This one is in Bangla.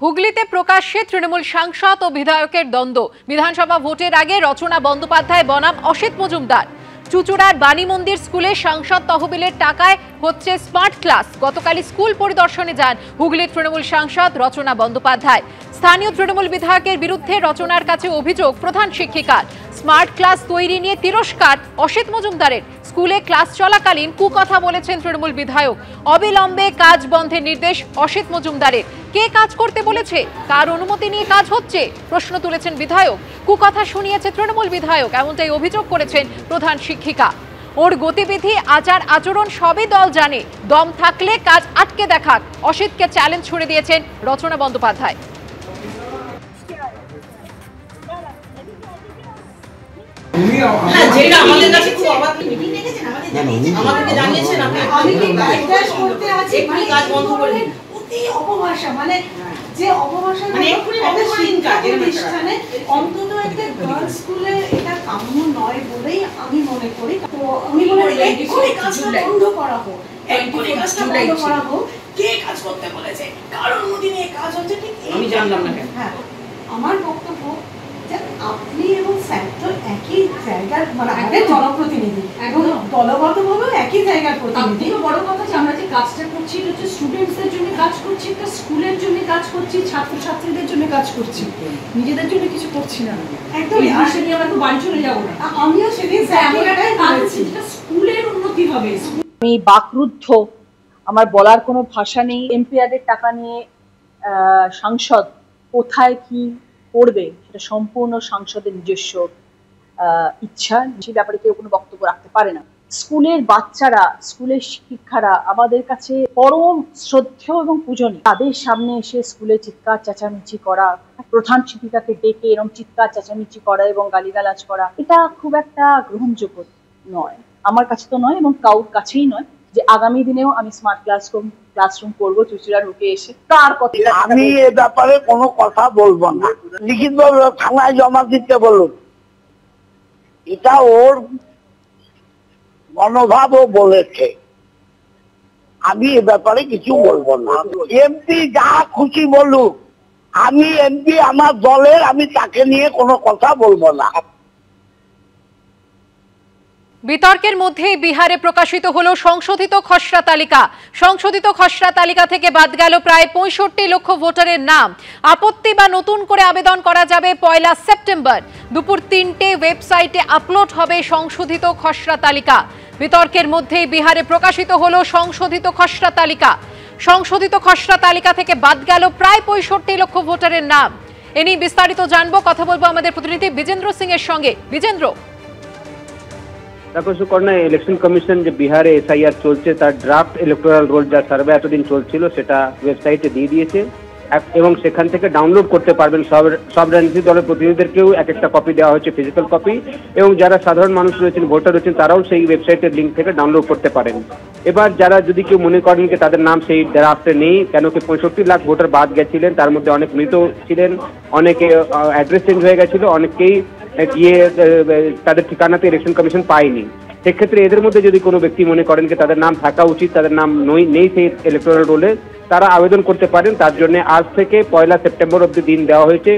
হুগলিতে প্রকাশ্যে তৃণমূল সাংসদ ও বিধায়কের দ্বন্দ্ব। বিধানসভা ভোটের আগে রচনা বন্দ্যোপাধ্যায় বনাম অসিত মজুমদার। চুচুড়ার বাণী মন্দির স্কুলে সাংসদ তহবিলের টাকায় হচ্ছে স্মার্ট ক্লাস। গতকালই স্কুল পরিদর্শনে যান হুগলির তৃণমূল সাংসদ রচনা বন্দ্যোপাধ্যায়। স্থানীয় তৃণমূল বিধায়কের বিরুদ্ধে রচনার কাছে অভিযোগ প্রধান শিক্ষিকার। স্মার্ট ক্লাস তৈরি নিয়ে তিরস্কার অসিত মজুমদারের। স্কুলে ক্লাস চলাকালীন কুকথা বলেছেন তৃণমূল বিধায়ক। অবিলম্বে কাজ বন্ধের নির্দেশ অসিত মজুমদারের। কে কাজ করতে বলেছে, কার অনুমতি নিয়ে কাজ হচ্ছে, প্রশ্ন তুলেছেন বিধায়ক। কুকথা শুনিয়েছে তৃণমূল বিধায়ক, এমনটাই অভিযোগ করেছেন প্রধান শিক্ষিকা। ওর গতিবিধি, আচার আচরণ সবই দল জানে, দম থাকলে কাজ আটকে দেখাক, অসিতকে চ্যালেঞ্জ ছুড়ে দিয়েছেন রচনা বন্দ্যোপাধ্যায়। যে অপভাষা প্রতিষ্ঠানে অন্তত একটা গার্লস স্কুলে এটা কাম্য নয় বলেই আমি মনে করি। তো আমি মনে করি এক্ষুনি কাজটা বন্ধ করা হোক, এক্ষুনি কাজটা বন্ধ করা হোক। কে কাজ করতে বলেছে, কার অনুমতি নিয়ে কাজ হচ্ছে, ঠিক আমি জানলাম না কেন। হ্যাঁ, আমার বক্তব্য যে আপনি এবং স্যার তো একই জায়গার, মানে আমাদের জনপ্রতিনিধি এবং দলগতভাবেও একই জায়গার প্রতিনিধি। বড় কথা যে আমরা যে কাজটা করছি এটা হচ্ছে স্টুডেন্টসদের জন্য কাজ করছি, একটা স্কুলের জন্য কাজ করছি, ছাত্রছাত্রীদের জন্য কাজ করছি, নিজেদের জন্য কিছু করছি না। একদম আসে নিয়ে আমরা তো বাড়ি চলে যাবো না। আমিও সেদিন স্কুলের উন্নতি হবে। আমি বাকরুদ্ধ, আমার বলার কোনো ভাষা নেই। এমপিআরের টাকা নিয়ে সাংসদ কোথায় কি করবে সেটা সম্পূর্ণ সাংসদের নিজস্ব ইচ্ছা, সে ব্যাপারে কেউ কোনো বক্তব্য রাখতে পারে না। স্কুলের বাচ্চারা, স্কুলের শিক্ষারা আমাদের কাছে পরম শ্রদ্ধেয় এবং পূজনীয়। তাদের সামনে এসে স্কুলে চিৎকার চেঁচামেচি করা, প্রধান শিক্ষিকাকে ডেকে এরকম চিৎকার চেঁচামেচি করা এবং গালিগালাজ করা, এটা খুব একটা গ্রহণযোগ্য নয়, আমার কাছে তো নয় এবং কারোর কাছেই নয়। যে আগামী দিনেও আমি স্মার্ট ক্লাসরুম করবো চুচুড়া ঢুকে এসে, তার কথা আমি এ ব্যাপারে কোনো কথা বলবো না। লিখিতভাবে থানায় জমা দিতে বলুন, এটা ওর মনোভাবও বলেছে, আমি এ ব্যাপারে কিছু বলবো না। এমপি যা খুশি বলুক, আমি এমপি আমার দলের, আমি তাকে নিয়ে কোনো কথা বলবো না। বিতর্কের মধ্যে বিহারে প্রকাশিত হলো সংশোধিত খসড়া তালিকা। সংশোধিত খসড়া তালিকা থেকে বাদ গেল প্রায় 65 লক্ষ ভোটারের নাম। আপত্তি বা নতুন করে আবেদন করা যাবে 1 সেপ্টেম্বর। দুপুর 3টে ওয়েবসাইটে আপলোড হবে সংশোধিত খসড়া তালিকা। বিতর্কের মধ্যেই বিহারে প্রকাশিত হলো সংশোধিত খসড়া তালিকা। সংশোধিত খসড়া তালিকা থেকে বাদ গেল প্রায় 65 লক্ষ ভোটারের নাম। এ নিয়ে বিস্তারিত জানবো, কথা বলবো আমাদের প্রতিনিধি বিজেন্দ্র সিং এর সঙ্গে। বিজেন্দ্র, দেখো সুকর্ণা, ইলেকশন কমিশন যে বিহারে এসআইআর চলছে তার ড্রাফট ইলেকটোরাল রোল যা সার্ভে এতদিন চলছিল সেটা ওয়েবসাইটে দিয়ে দিয়েছে এবং সেখান থেকে ডাউনলোড করতে পারবেন। সব রাজনৈতিক দলের প্রতিনিধিদেরকেও এক একটা কপি দেওয়া হয়েছে, ফিজিক্যাল কপি, এবং যারা সাধারণ মানুষ রয়েছেন, ভোটার রয়েছেন, তারাও সেই ওয়েবসাইটের লিঙ্ক থেকে ডাউনলোড করতে পারেন। এবার যারা যদি কেউ মনে করেন যে তাদের নাম সেই ড্রাফটে নেই, কেন কি 65 লাখ ভোটার বাদ গেছিলেন, তার মধ্যে অনেক মৃত ছিলেন, অনেকে অ্যাড্রেস চেঞ্জ হয়ে গেছিল, অনেকেই গিয়ে তাদের ঠিকানাতে ইলেকশন কমিশন পায়নি। সেক্ষেত্রে এদের মধ্যে যদি কোনো ব্যক্তি মনে করেন যে তাদের নাম থাকা উচিত, তাদের নাম নেই সেই ইলেকটোরাল রোলে, তারা আবেদন করতে পারেন। তার জন্য আজ থেকে 1 সেপ্টেম্বর অবধি দিন দেওয়া হয়েছে।